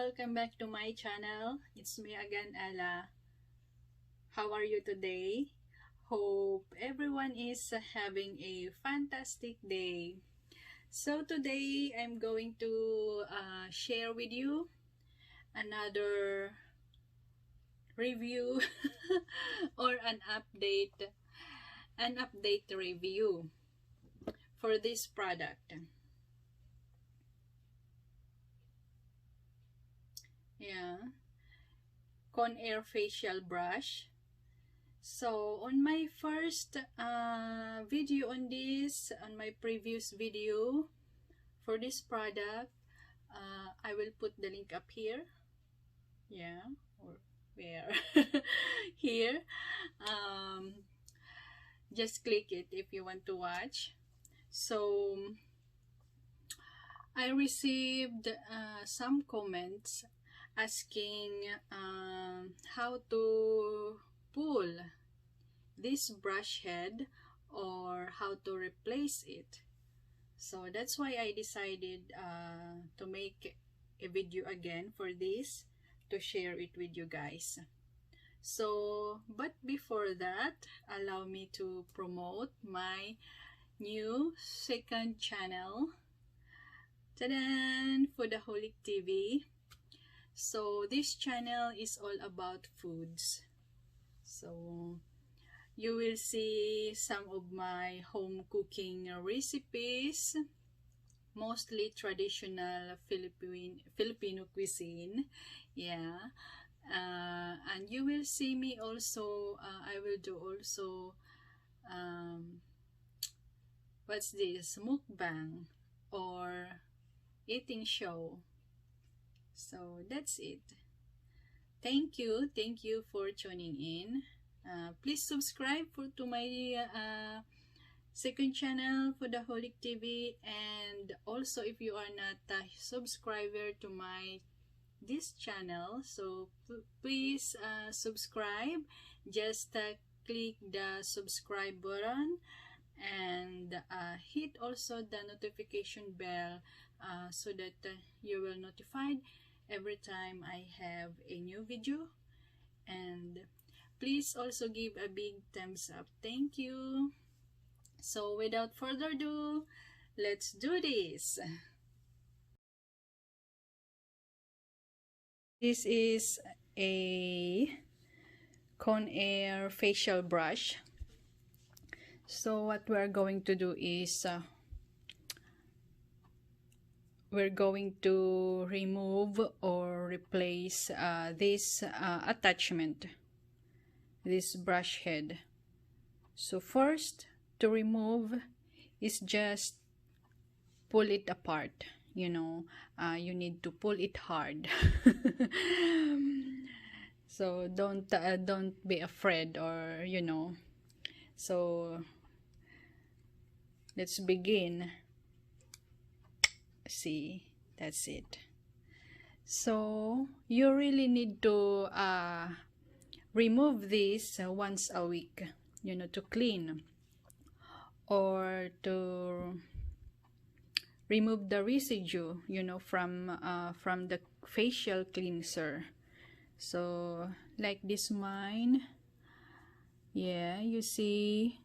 welcome back to my channel. It's me again, Ella. How are you today? Hope everyone is having a fantastic day. So today I'm going to share with you another review or an update review for this product. Yeah, CONAIR facial brush. So on my first video on this, on my previous video for this product, I will put the link up here. Yeah, or where? Here. Just click it if you want to watch. So I received some comments asking how to pull this brush head or how to replace it. So that's why I decided to make a video again for this, to share it with you guys. So, but before that, allow me to promote my new second channel, Tadan! Foodaholic TV. So this channel is all about foods. So you will see some of my home cooking recipes, mostly traditional Filipino cuisine. Yeah. And you will see me also, I will do also, what's this? Mukbang or eating show. So that's it. Thank you for tuning in. Please subscribe to my second channel, Foodaholic TV, and also if you are not a subscriber to this channel, so please subscribe. Just click the subscribe button and hit also the notification bell so that you will notified every time I have a new video. And please also give a big thumbs up. Thank you. So without further ado, let's do this. This is a CONAIR facial brush. So what we're going to do is we're going to remove or replace this attachment, this brush head. So first, to remove is just pull it apart. You know, you need to pull it hard. So don't be afraid, or you know. So let's begin. See, that's it. So you really need to remove this once a week, you know, to clean or to remove the residue, you know, from the facial cleanser. So like this mine, yeah, you see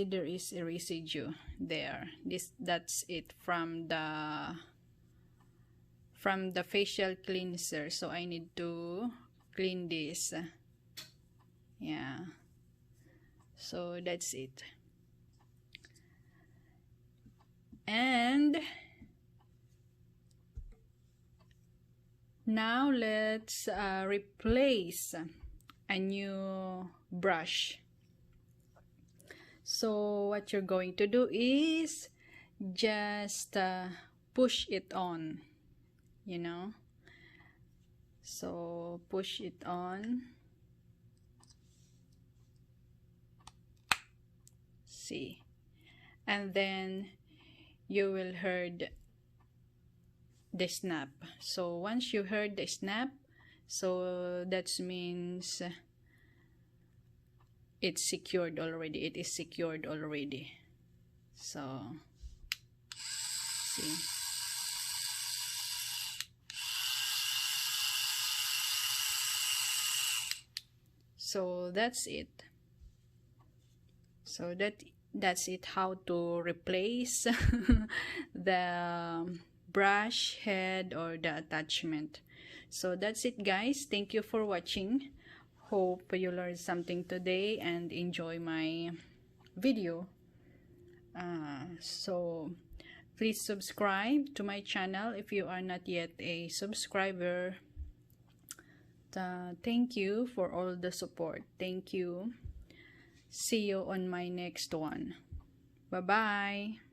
there is a residue there. That's it from the facial cleanser. So I need to clean this. Yeah, so that's it. And now let's replace a new brush. So what you're going to do is just push it on, you know. So push it on. See, and then you will heard the snap. So once you heard the snap, so that means it's secured already. It is secured already. So see, So that's it. So that's it, how to replace the brush head or the attachment. So that's it, guys. Thank you for watching. Hope you learned something today and enjoy my video. So please subscribe to my channel if you are not yet a subscriber. Thank you for all the support. Thank you. See you on my next one. Bye bye.